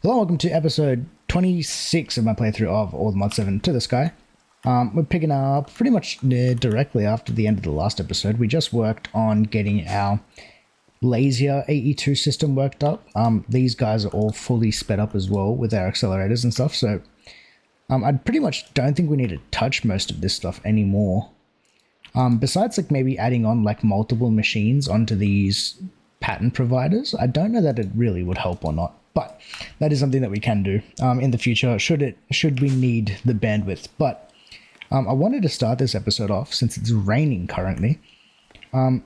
Hello, welcome to episode 26 of my playthrough of All the Mod 7 to the Sky. We're picking up pretty much directly after the end of the last episode. We just worked on getting our lazier AE2 system worked up. These guys are all fully sped up as well with our accelerators and stuff, so I pretty much don't think we need to touch most of this stuff anymore. Besides like maybe adding on like multiple machines onto these pattern providers, I don't know that it really would help or not. But that is something that we can do in the future should we need the bandwidth. But I wanted to start this episode off since it's raining currently. And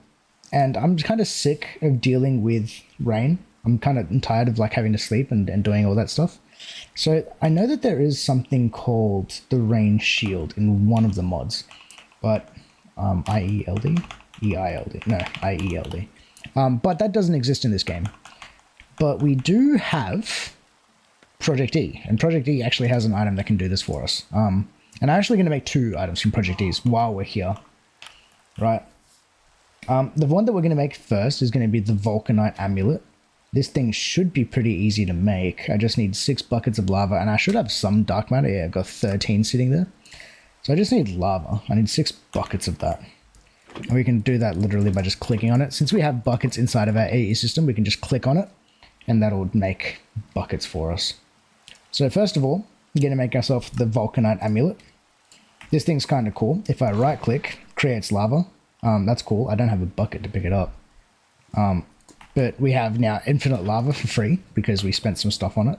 I'm kind of sick of dealing with rain. I'm kind of tired of like having to sleep and doing all that stuff. So I know that there is something called the rain shield in one of the mods. But IELD? EILD. No, IELD. But that doesn't exist in this game. But we do have Project E, and Project E actually has an item that can do this for us. And I'm actually going to make two items from Project E's while we're here, right? The one that we're going to make first is going to be the Vulcanite Amulet. This thing should be pretty easy to make. I just need 6 buckets of lava, and I should have some dark matter. Yeah, I've got 13 sitting there. So I just need lava. I need 6 buckets of that. And we can do that literally by just clicking on it. Since we have buckets inside of our AE system, we can just click on it. And that'll make buckets for us. So first of all, we're going to make ourselves the Vulcanite Amulet. This thing's kind of cool. If I right click, creates lava. That's cool. I don't have a bucket to pick it up. But we have now infinite lava for free because we spent some stuff on it.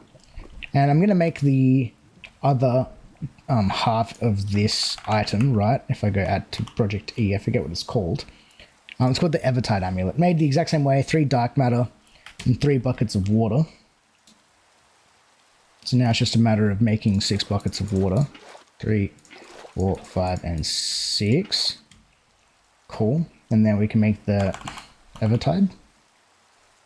And I'm going to make the other half of this item, right? If I go add to Project E, I forget what it's called. It's called the Evertide Amulet. Made the exact same way, 3 dark matter, and 3 buckets of water. So now it's just a matter of making 6 buckets of water. 3, 4, 5, and 6. Cool. And then we can make the Evertide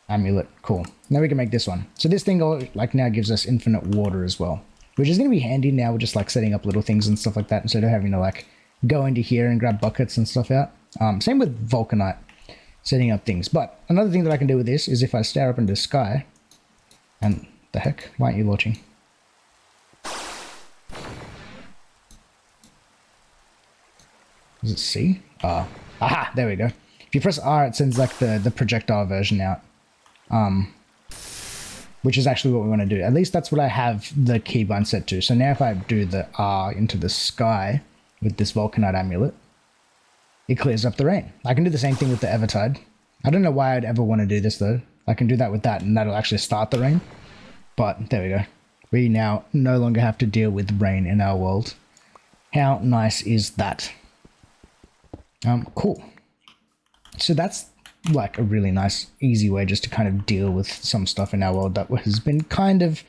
Amulet. Cool. Now we can make this one. So this thing like now gives us infinite water as well, which is going to be handy now. We're just like setting up little things and stuff like that instead of having to like go into here and grab buckets and stuff out. Same with Vulcanite. Setting up things. But another thing that I can do with this is if I stare up into the sky, and the heck, why aren't you launching? Is it C? Aha, there we go. If you press R, it sends like the projectile version out, which is actually what we want to do. At least that's what I have the keybind set to. So now if I do the R into the sky with this Vulcanite Amulet, it clears up the rain. I can do the same thing with the Evertide. I don't know why I'd ever want to do this though. I can do that with that and that'll actually start the rain. But there we go. We now no longer have to deal with rain in our world. How nice is that? Cool. So that's like a really nice, easy way just to kind of deal with some stuff in our world that has been kind of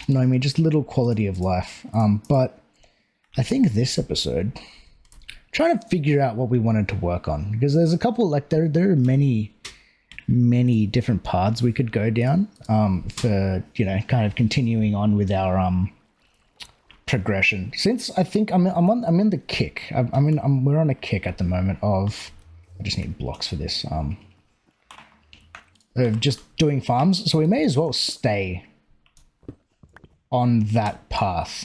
annoying me, just little quality of life. But I think this episode, trying to figure out what we wanted to work on, because there's a couple, like there are many different paths we could go down for, you know, kind of continuing on with our progression. Since I think I'm in the kick. We're on a kick at the moment of, I just need blocks for this, of just doing farms. So we may as well stay on that path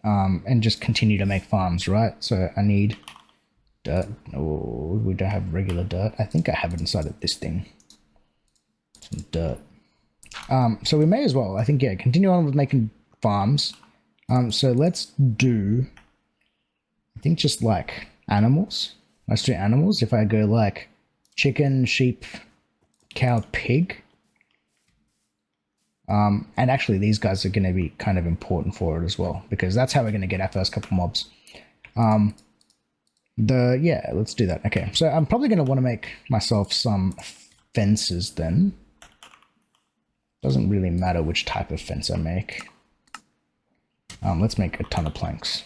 and just continue to make farms, right? So I need dirt. Oh, we don't have regular dirt. I think I have it inside of this thing. Some dirt. So we may as well, I think, yeah, continue on with making farms. So let's do, I think, just like animals. Let's do animals. If I go like chicken, sheep, cow, pig. And actually these guys are going to be kind of important for it as well, because that's how we're going to get our first couple mobs. Yeah, let's do that. Okay, so I'm probably going to want to make myself some fences then. Doesn't really matter which type of fence I make. Let's make a ton of planks.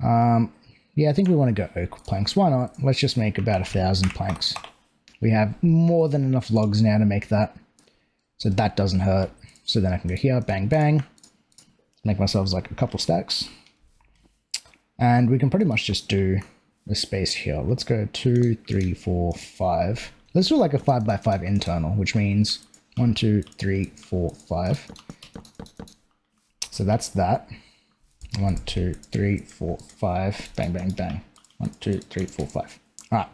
Yeah, I think we want to go oak planks. Why not? Let's just make about 1,000 planks. We have more than enough logs now to make that. So that doesn't hurt. So then I can go here, bang, bang. Make myself like a couple stacks. And we can pretty much just do a space here. Let's go 2, 3, 4, 5. Let's do like a 5x5 internal, which means 1, 2, 3, 4, 5. So that's that. 1, 2, 3, 4, 5. Bang, bang, bang. 1, 2, 3, 4, 5. All right.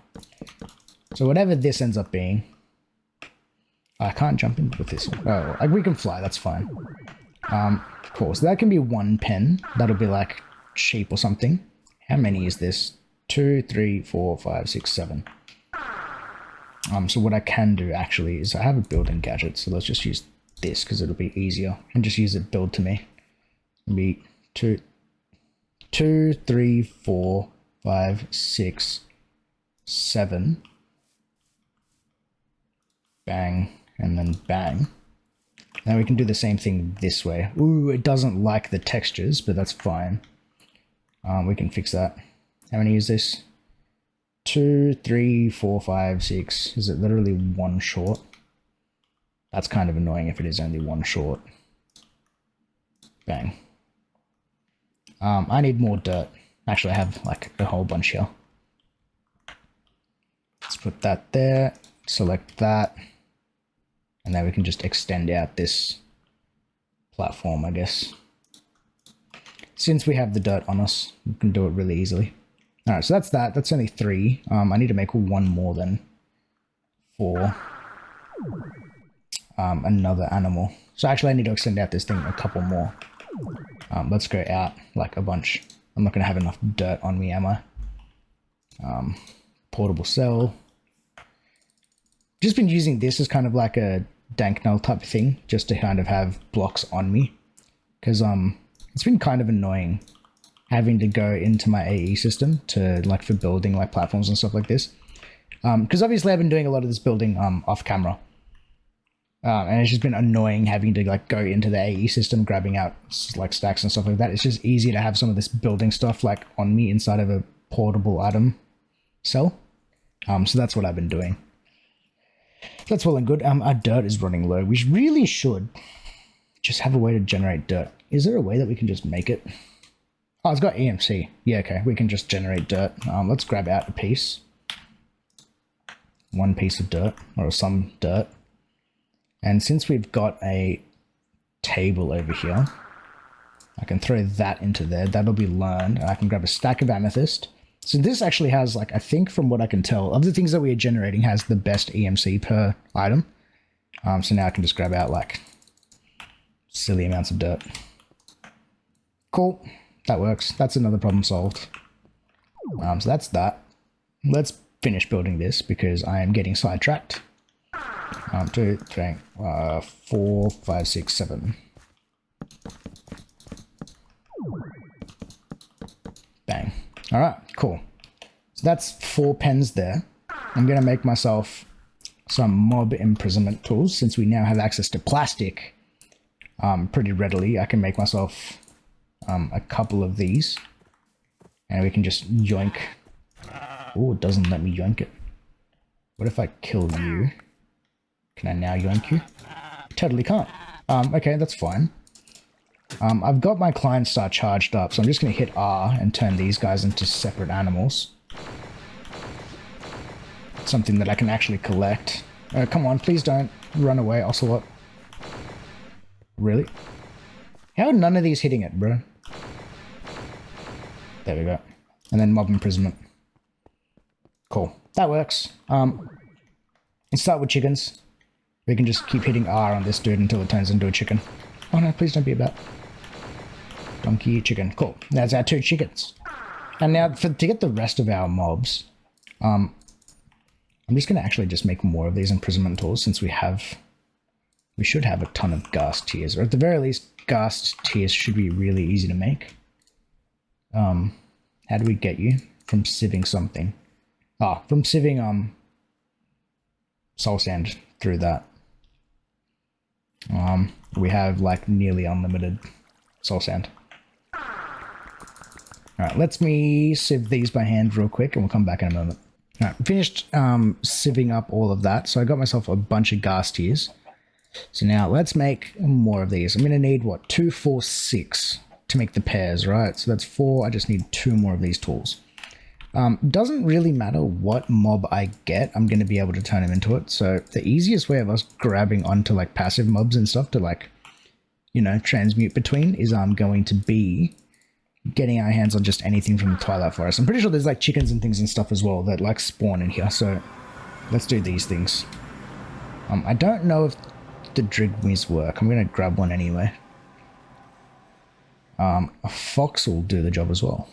So whatever this ends up being, I can't jump in with this. Oh, like we can fly. That's fine. Cool. So that can be 1 pen. That'll be like sheep or something. How many is this? 2, 3, 4, 5, 6, 7. So what I can do actually is I have a building gadget. So let's just use this because it'll be easier and just use it build to me. It'll be 2, 3, 4, 5, 6, 7. Bang, and then bang. Now we can do the same thing this way. Ooh, it doesn't like the textures, but that's fine. We can fix that. How many is this? 2, 3, 4, 5, 6. Is it literally 1 short? That's kind of annoying if it is only 1 short. Bang. I need more dirt. Actually, I have like a whole bunch here. Let's put that there. Select that. And then we can just extend out this platform, I guess. Since we have the dirt on us, we can do it really easily. All right, so that's that. That's only 3. I need to make 1 more then for another animal. So actually I need to extend out this thing a couple more. Let's go out like a bunch. I'm not going to have enough dirt on me, am I? Portable cell. Just been using this as kind of like a dank null type of thing, just to kind of have blocks on me. Because it's been kind of annoying having to go into my AE system to like for building like platforms and stuff like this. Because obviously I've been doing a lot of this building off camera. And it's just been annoying having to like go into the AE system, grabbing out like stacks and stuff like that. It's just easier to have some of this building stuff like on me inside of a portable item cell. So that's what I've been doing. That's well and good. Our dirt is running low. We really should just have a way to generate dirt. Is there a way that we can just make it? Oh, it's got EMC. Yeah, okay. We can just generate dirt. Let's grab out a piece. 1 piece of dirt, or some dirt. And since we've got a table over here, I can throw that into there. That'll be learned. And I can grab a stack of amethyst. So this actually has, like, I think from what I can tell, of the things that we are generating, has the best EMC per item. So now I can just grab out, like, silly amounts of dirt. Cool. That works. That's another problem solved. So that's that. Let's finish building this because I am getting sidetracked. 2, 3, 4, 5, 6, 7. Bang. All right, cool. So that's 4 pens there. I'm going to make myself some mob imprisonment tools. Since we now have access to plastic pretty readily, I can make myself a couple of these. And we can just yoink. Oh, it doesn't let me yoink it. What if I kill you? Can I now yoink you? Totally can't. Okay, that's fine. I've got my client star charged up, so I'm just going to hit R and turn these guys into separate animals. Something that I can actually collect. Come on, please don't run away, Ocelot. Really? How are none of these hitting it, bro? There we go. And then mob imprisonment. Cool. That works. Let's start with chickens. We can just keep hitting R on this dude until it turns into a chicken. Oh no, please don't be a bat. Donkey, chicken. Cool. That's our 2 chickens. And now to get the rest of our mobs, I'm just going to actually just make more of these imprisonment tools since we should have a ton of ghast tears, or at the very least, ghast tears should be really easy to make. How do we get you? From sieving something. Ah, from sieving soul sand through that. We have like nearly unlimited soul sand. Alright, let's me sieve these by hand real quick and we'll come back in a moment. Alright, finished sieving up all of that. So I got myself a bunch of ghast tears. So now let's make more of these. I'm going to need, what, 2, 4, 6 to make the pairs, right? So that's 4. I just need 2 more of these tools. Doesn't really matter what mob I get, I'm going to be able to turn him into it. So the easiest way of us grabbing onto like passive mobs and stuff to like, you know, transmute between is going to be getting our hands on just anything from the Twilight Forest. I'm pretty sure there's like chickens and things and stuff as well that like spawn in here. So let's do these things. I don't know if the Drigmies work. I'm going to grab one anyway. A fox will do the job as well.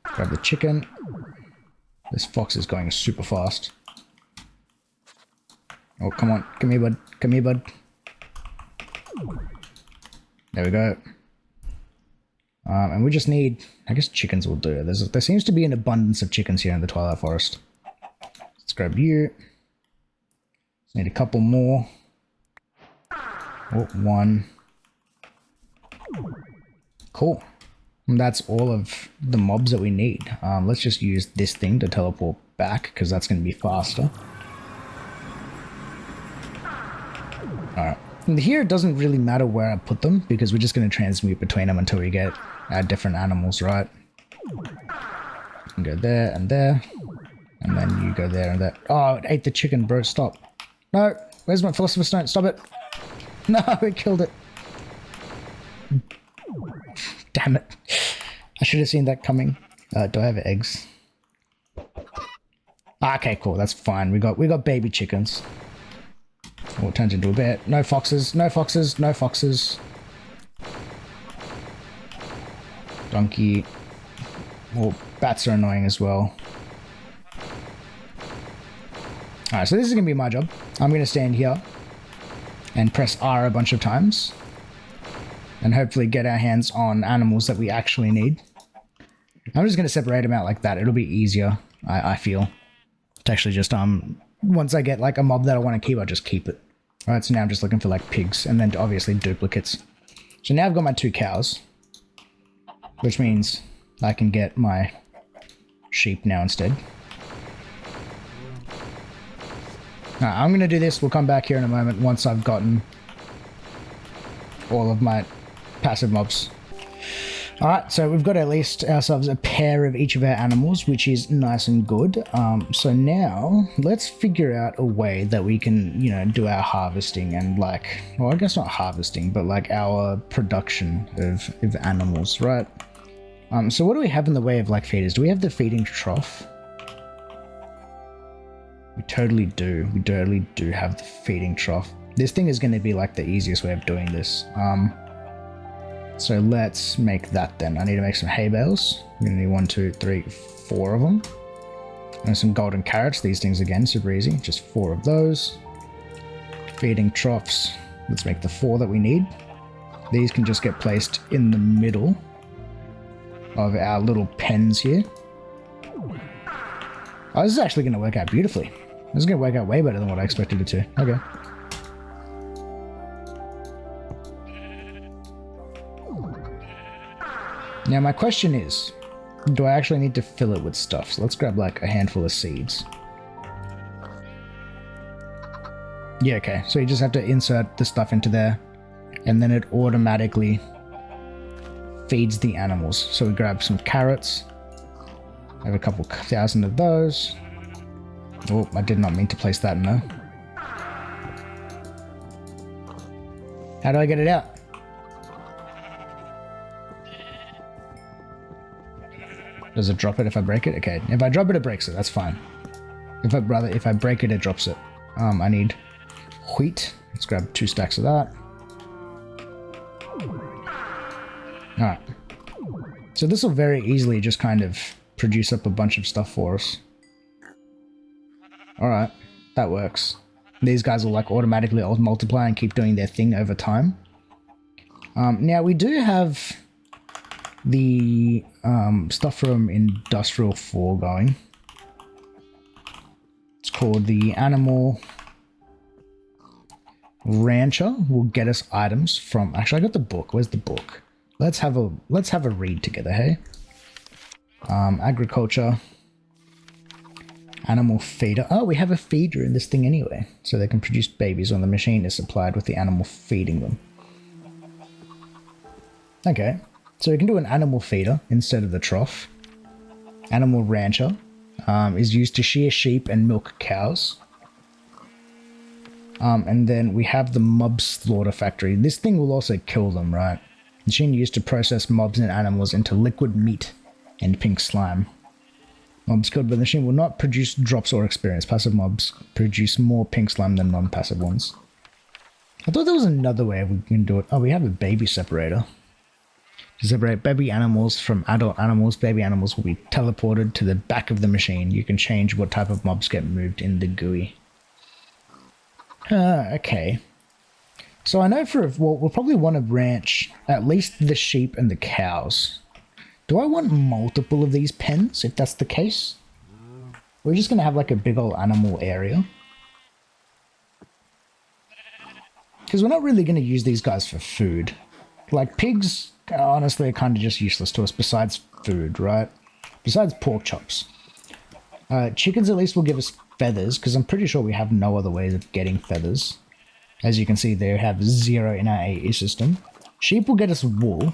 Grab the chicken. This fox is going super fast. Oh, come on. Come here, bud. Come here, bud. There we go. And we just need... I guess chickens will do it. There seems to be an abundance of chickens here in the Twilight Forest. Let's grab you. Just need a couple more. Oh, one. Cool. And that's all of the mobs that we need. Let's just use this thing to teleport back, because that's going to be faster. Alright. Here it doesn't really matter where I put them, because we're just going to transmute between them until we get our different animals, right? You can go there and there. And then you go there and there. Oh, it ate the chicken, bro. Stop. No. Where's my Philosopher's Stone? Stop it. No, it killed it. Damn it. I should have seen that coming. Do I have eggs? Okay, cool. That's fine. We got baby chickens. Oh, it turns into a bear. No foxes. No foxes. No foxes. Donkey. Well, bats are annoying as well. Alright, so this is going to be my job. I'm going to stand here and press R a bunch of times. And hopefully get our hands on animals that we actually need. I'm just going to separate them out like that. It'll be easier, I feel. To actually just, once I get like a mob that I want to keep, I'll just keep it. Alright, so now I'm just looking for like pigs and then obviously duplicates. So now I've got my 2 cows. Which means I can get my sheep now instead. Alright, I'm going to do this. We'll come back here in a moment once I've gotten all of my passive mobs. Alright, so we've got at least ourselves a pair of each of our animals, which is nice and good. So now, let's figure out a way that we can, you know, do our harvesting and like, well, I guess not harvesting, but like our production of animals, right? So what do we have in the way of like feeders? Do we have the feeding trough? We totally do. We totally do have the feeding trough. This thing is going to be like the easiest way of doing this. So let's make that then. I need to make some hay bales. I'm going to need 1, 2, 3, 4 of them. And some golden carrots. These things again, super easy. Just 4 of those. Feeding troughs. Let's make the 4 that we need. These can just get placed in the middle of our little pens here. Oh, this is actually going to work out beautifully. This is going to work out way better than what I expected it to. Okay. Now my question is, do I actually need to fill it with stuff? So let's grab like a handful of seeds. Yeah, okay. So you just have to insert the stuff into there, and then it automatically feeds the animals. So we grab some carrots. I have a couple thousand of those. Oh, I did not mean to place that in there. How do I get it out? Does it drop it if I break it? Okay, if I drop it, it breaks it. That's fine. If I break it, it drops it. I need wheat. Let's grab 2 stacks of that. Alright. So this will very easily just kind of produce up a bunch of stuff for us. Alright, that works. These guys will like automatically multiply and keep doing their thing over time. Now we do have the stuff from Industrial 4 going. It's called the Animal Rancher. Will get us items from... Actually, I got the book. Where's the book? Let's have a read together, hey? Agriculture. Animal feeder. Oh, we have a feeder in this thing anyway. So they can produce babies when the machine is supplied with the animal feeding them. Okay. So we can do an animal feeder instead of the trough. animal rancher, is used to shear sheep and milk cows. And then we have the mob slaughter factory. This thing will also kill them, right? Machine used to process mobs and animals into liquid meat and pink slime. Mobs killed by the machine will not produce drops or experience. Passive mobs produce more pink slime than non-passive ones. I thought there was another way we can do it. Oh, we have a baby separator. To separate baby animals from adult animals, baby animals will be teleported to the back of the machine. You can change what type of mobs get moved in the GUI. Okay. So I know we'll probably want to ranch at least the sheep and the cows. Do I want multiple of these pens, if that's the case? We're just going to have like a big old animal area. Because we're not really going to use these guys for food. Like pigs, honestly, are kind of just useless to us besides food, right? Besides pork chops. Chickens at least will give us feathers, because I'm pretty sure we have no other ways of getting feathers. As you can see, they have 0 in our AE system. Sheep will get us wool,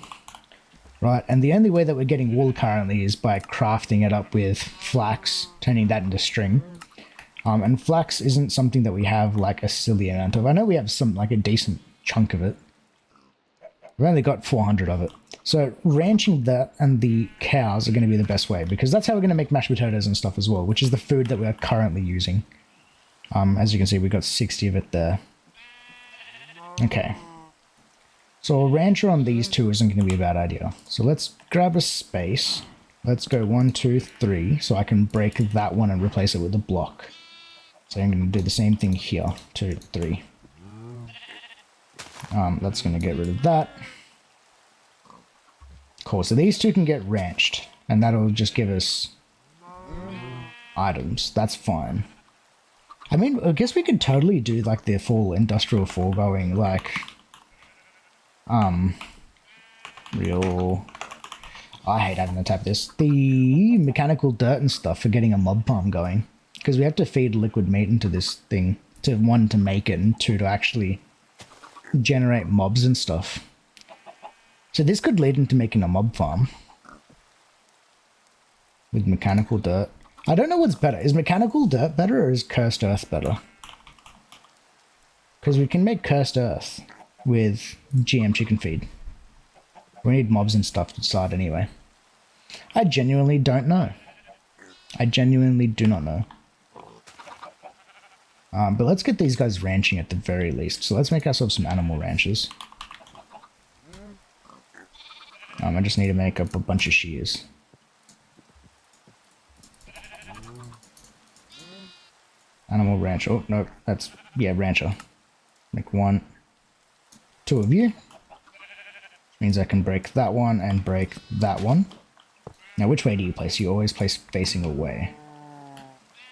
right? And the only way that we're getting wool currently is by crafting it up with flax, turning that into string. And flax isn't something that we have like a silly amount of. I know we have like a decent chunk of it. We've only got 400 of it. So ranching that and the cows are going to be the best way, because that's how we're going to make mashed potatoes and stuff as well, which is the food that we're currently using. As you can see, we've got 60 of it there. Okay. So a rancher on these two isn't going to be a bad idea. So let's grab a space. Let's go 1, 2, 3, so I can break that one and replace it with a block. So I'm going to do the same thing here. 2, 3. That's going to get rid of that. Cool, so these two can get ranched, and that'll just give us items. That's fine. I mean, I guess we could totally do like the full industrial foregoing, like, real... I hate having to tap this. The mechanical dirt and stuff for getting a mob farm going. Because we have to feed liquid meat into this thing. To, 1, to make it, and 2, to actually generate mobs and stuff. So this could lead into making a mob farm. With mechanical dirt. I don't know what's better. Is mechanical dirt better or is cursed earth better? Because we can make cursed earth with GM chicken feed. We need mobs and stuff to start anyway. I genuinely don't know. I genuinely do not know. But let's get these guys ranching at the very least. So let's make ourselves some animal ranches. I just need to make up a bunch of shears. Animal ranch. Oh, no, that's... yeah, rancher. Make 1, 2 of you. Means I can break that one and break that one. Now, which way do you place? You always place facing away.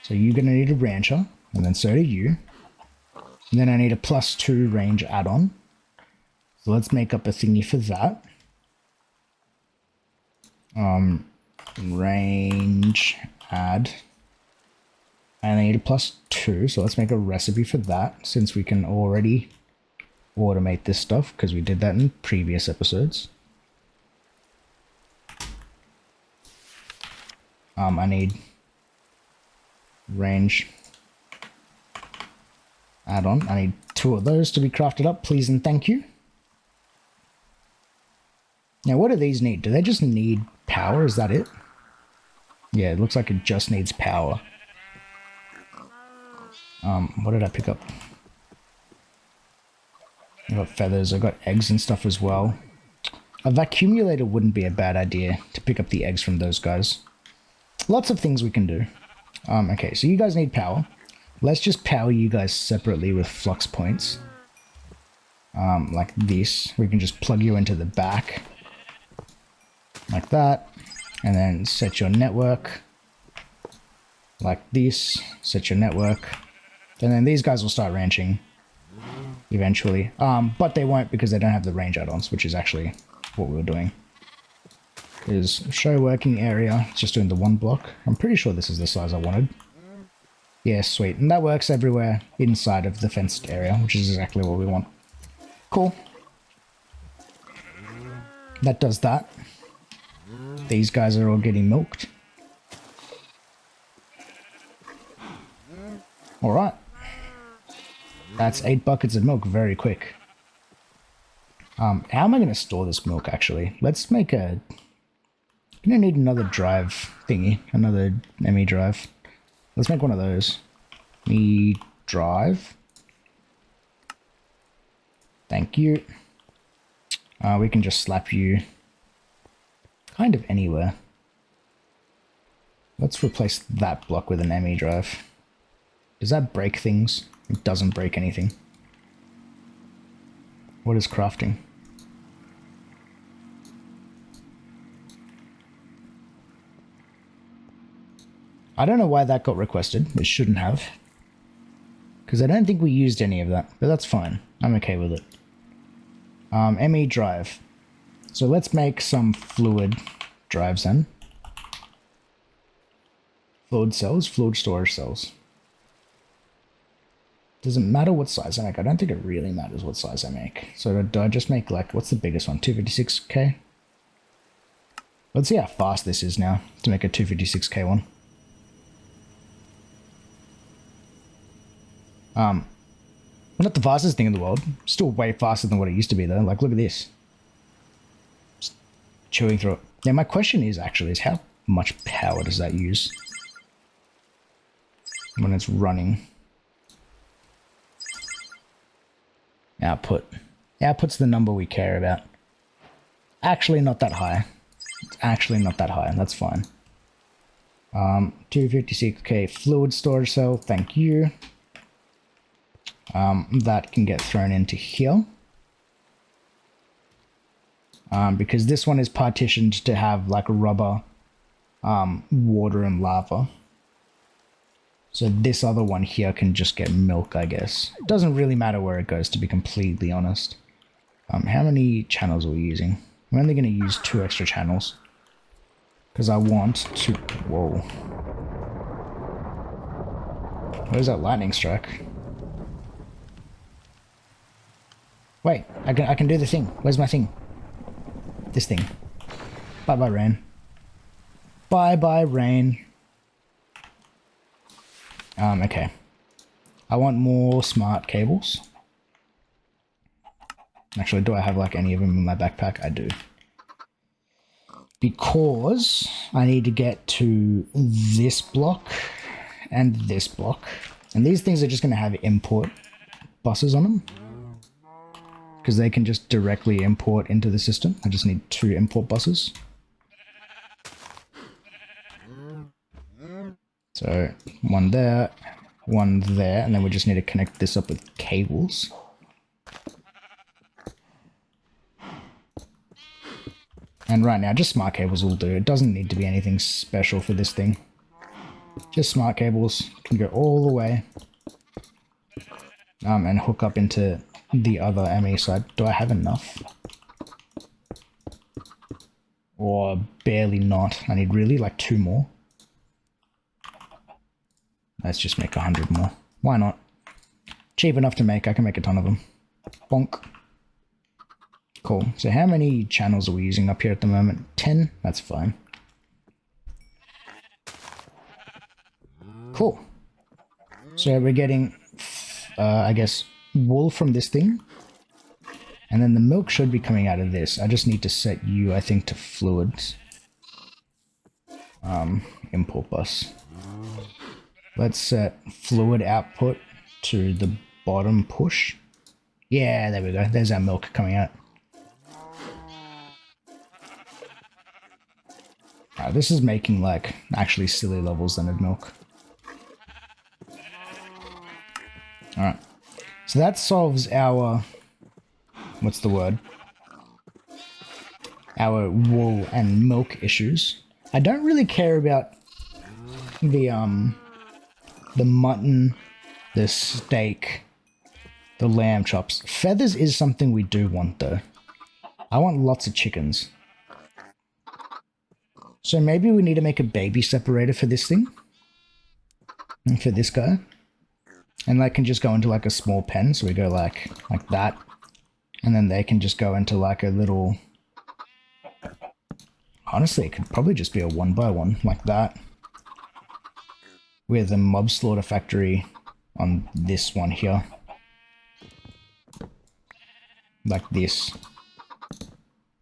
So you're going to need a rancher, and then so do you. And then I need a +2 range add-on. So let's make up a thingy for that. Range add. And I need a +2, so let's make a recipe for that, since we can already automate this stuff, because we did that in previous episodes. I need range add-on. I need 2 of those to be crafted up, please and thank you. Now, what do these need? Do they just need power? Is that it? Yeah, it looks like it just needs power. What did I pick up? I got feathers, I got eggs and stuff as well. A vacuumulator wouldn't be a bad idea to pick up the eggs from those guys. Lots of things we can do. Okay, so you guys need power. Let's just power you guys separately with flux points. Like this. We can just plug you into the back. Like that. And then set your network. Like this. Set your network. And then these guys will start ranching. Eventually. But they won't because they don't have the range add-ons, which is actually what we were doing. Is show working area. Just doing the 1 block. I'm pretty sure this is the size I wanted. Yeah, sweet. And that works everywhere inside of the fenced area, which is exactly what we want. Cool. That does that. These guys are all getting milked. Alright. That's 8 buckets of milk very quick. How am I going to store this milk, actually? Let's make a... I'm going to need another drive thingy. Another ME drive. Let's make one of those. ME drive. Thank you. We can just slap you kind of anywhere. Let's replace that block with an ME drive. Does that break things? It doesn't break anything. What is crafting? I don't know why that got requested. It shouldn't have. Because I don't think we used any of that. But that's fine. I'm okay with it. ME drive. So let's make some fluid drives then. Fluid cells, fluid storage cells. Does it matter what size I make? I don't think it really matters what size I make. So do I just make like, what's the biggest one? 256k? Let's see how fast this is now to make a 256k one. Not the fastest thing in the world. Still way faster than what it used to be though. Like, look at this. Just chewing through it. Yeah, my question is actually, is how much power does that use when it's running? Output. Output's the number we care about. Actually not that high. It's actually not that high. That's fine. 256k fluid storage cell. Thank you. That can get thrown into here. Because this one is partitioned to have like rubber, water and lava. So this other one here can just get milk, I guess. It doesn't really matter where it goes, to be completely honest. How many channels are we using? I'm only going to use 2 extra channels. Because I want to... Whoa. Where's that lightning strike? Wait, I can do the thing. Where's my thing? This thing. Bye-bye, rain. Bye-bye, rain. Okay. I want more smart cables. Actually, do I have like any of them in my backpack? I do. Because I need to get to this block and this block. And these things are just going to have import buses on them. Because they can just directly import into the system. I just need 2 import buses. So, one there, and then we just need to connect this up with cables. And right now, just smart cables will do. It doesn't need to be anything special for this thing. Just smart cables can go all the way. And hook up into the other ME side. Do I have enough? Or barely not. I need really like 2 more. Let's just make 100 more. Why not? Cheap enough to make. I can make a ton of them. Bonk. Cool. So how many channels are we using up here at the moment? 10? That's fine. Cool. So we're getting, I guess, wool from this thing. And then the milk should be coming out of this. I just need to set you, I think, to fluids. Import bus. Let's set fluid output to the bottom push. Yeah, there we go. There's our milk coming out. This is making like actually silly levels than of milk. Alright. So that solves our... What's the word? Our wool and milk issues. I don't really care about the mutton, the steak, the lamb chops. Feathers is something we do want though. I want lots of chickens. So maybe we need to make a baby separator for this thing. And for this guy. And they can just go into like a small pen. So we go like that. And then they can just go into like a little... Honestly, it could probably just be a 1x1 like that. With a mob slaughter factory on this one here. Like this.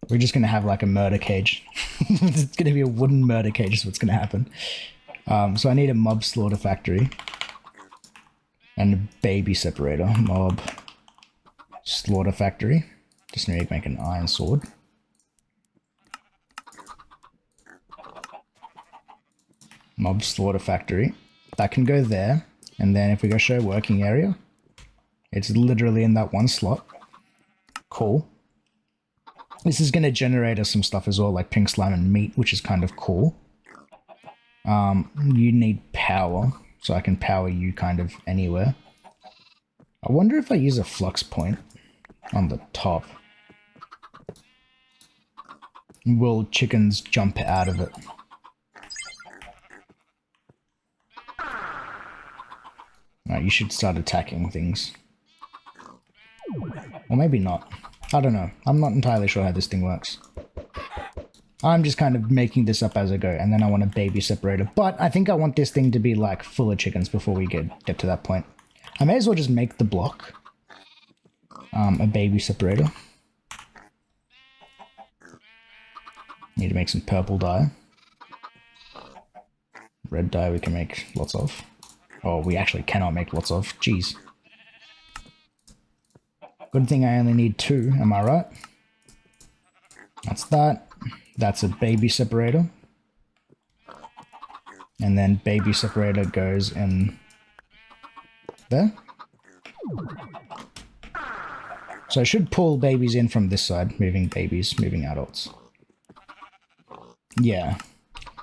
We're just going to have like a murder cage. It's going to be a wooden murder cage is what's going to happen. So I need a mob slaughter factory. And a baby separator. Mob slaughter factory. Just need to make an iron sword. Mob slaughter factory. That can go there. And then if we go show working area, it's literally in that one slot. Cool. This is going to generate us some stuff as well, like pink slime and meat, which is kind of cool. You need power, so I can power you kind of anywhere. I wonder if I use a flux point on the top. Will chickens jump out of it? Alright, you should start attacking things. Or maybe not. I don't know. I'm not entirely sure how this thing works. I'm just kind of making this up as I go, and then I want a baby separator. But I think I want this thing to be like full of chickens before we get to that point. I may as well just make the block a baby separator. Need to make some purple dye. Red dye we can make lots of. Oh, we actually cannot make lots of. Jeez. Good thing I only need 2, am I right? That's that. That's a baby separator. And then baby separator goes in there. So I should pull babies in from this side, moving babies, moving adults. Yeah.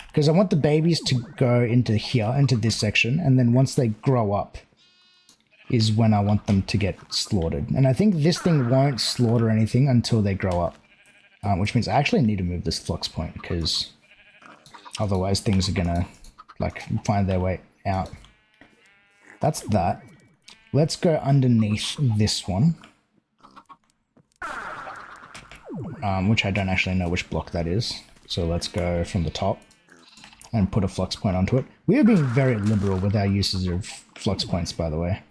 Because I want the babies to go into here, into this section, and then once they grow up is when I want them to get slaughtered. And I think this thing won't slaughter anything until they grow up. Which means I actually need to move this flux point, because otherwise things are gonna, like, find their way out. That's that. Let's go underneath this one. Which I don't actually know which block that is. So let's go from the top and put a flux point onto it. We are being very liberal with our uses of flux points, by the way.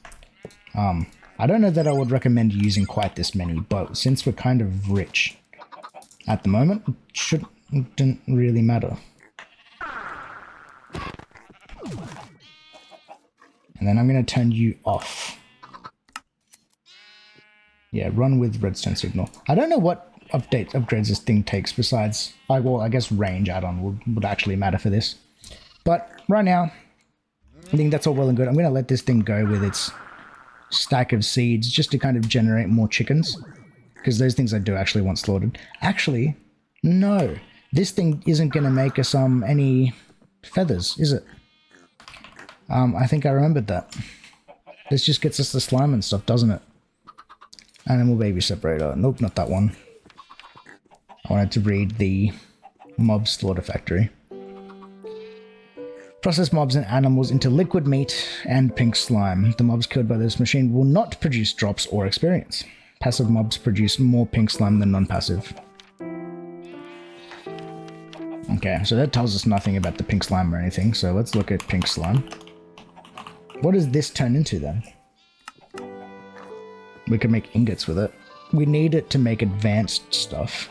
I don't know that I would recommend using quite this many, but since we're kind of rich at the moment, it shouldn't really matter. And then I'm going to turn you off. Yeah, run with redstone signal. I don't know what upgrades this thing takes besides, well, I guess range add-on would actually matter for this. But right now, I think that's all well and good. I'm going to let this thing go with its stack of seeds just to kind of generate more chickens. Because those things I do actually want slaughtered. Actually, no. This thing isn't going to make us any feathers, is it? I think I remembered that. This just gets us the slime and stuff, doesn't it? Animal baby separator. Nope, not that one. I wanted to read the mob slaughter factory. Process mobs and animals into liquid meat and pink slime. The mobs killed by this machine will not produce drops or experience. Passive mobs produce more pink slime than non-passive. Okay, so that tells us nothing about the pink slime or anything, so let's look at pink slime. What does this turn into then? We can make ingots with it. We need it to make advanced stuff.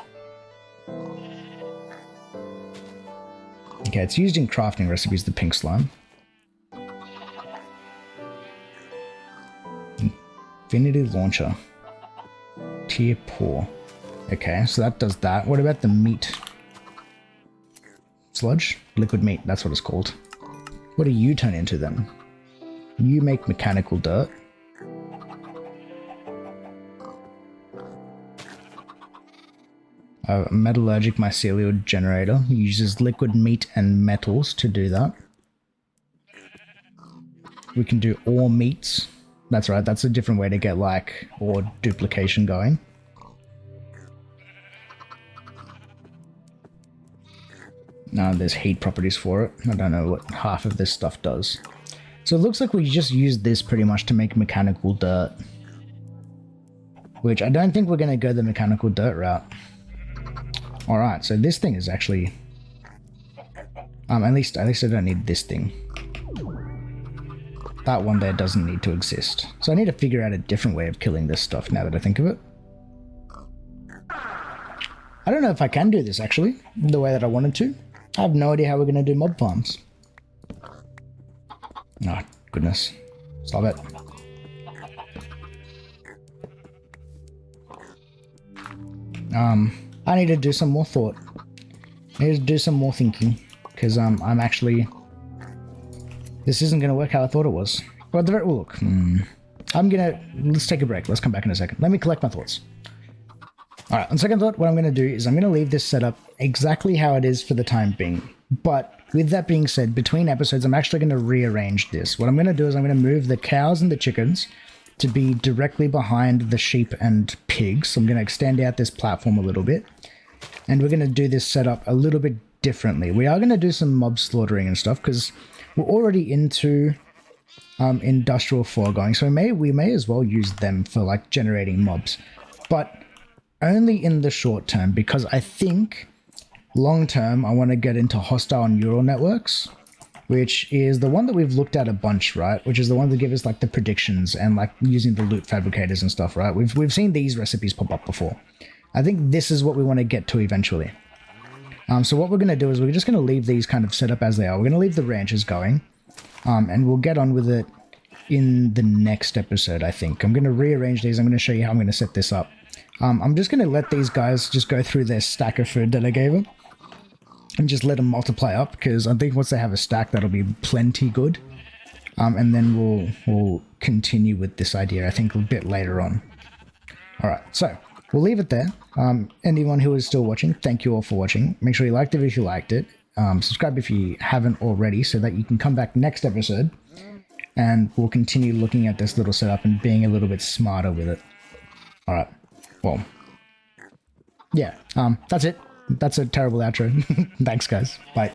Okay, it's used in crafting recipes, the pink slime. Infinity launcher. Tier poor. Okay, so that does that. What about the meat? Sludge? Liquid meat, that's what it's called. What do you turn into then? You make mechanical dirt. A metallurgic mycelial generator uses liquid meat and metals to do that. We can do ore meats. That's right, that's a different way to get like ore duplication going. Now there's heat properties for it. I don't know what half of this stuff does. So it looks like we just used this pretty much to make mechanical dirt. Which I don't think we're going to go the mechanical dirt route. Alright, so this thing is actually... at least I don't need this thing. that one there doesn't need to exist. So I need to figure out a different way of killing this stuff now that I think of it. I don't know if I can do this actually, the way that I wanted to. I have no idea how we're going to do mob farms. Oh, goodness. Stop it. I need to do some more thought. I need to do some more thinking, because I'm actually... This isn't going to work how I thought it was. Well, at the very... Look, let's take a break. Let's come back in a second. Let me collect my thoughts. Alright, on second thought, what I'm going to do is I'm going to leave this setup exactly how it is for the time being. But with that being said, between episodes, I'm actually going to rearrange this. What I'm going to do is I'm going to move the cows and the chickens to be directly behind the sheep and pigs. So I'm going to extend out this platform a little bit. And we're going to do this setup a little bit differently. We are going to do some mob slaughtering and stuff because we're already into industrial foregoing. So we may as well use them for like generating mobs. But only in the short term, because I think long term I want to get into hostile neural networks, which is the one that we've looked at a bunch, right? Which is the one that give us like the predictions and like using the loot fabricators and stuff, right? We've seen these recipes pop up before. I think this is what we want to get to eventually. So what we're going to do is we're just going to leave these kind of set up as they are. We're going to leave the ranches going, and we'll get on with it in the next episode, I think. I'm going to rearrange these. I'm going to show you how I'm going to set this up. I'm just going to let these guys just go through their stack of food that I gave them and just let them multiply up, because I think once they have a stack, that'll be plenty good. And then we'll continue with this idea, I think, a bit later on. All right, so we'll leave it there. Anyone who is still watching, thank you all for watching. Make sure you liked it if you liked it. Subscribe if you haven't already so that you can come back next episode and we'll continue looking at this little setup and being a little bit smarter with it. All right. Well, yeah, that's it. That's a terrible outro. Thanks, guys. Bye.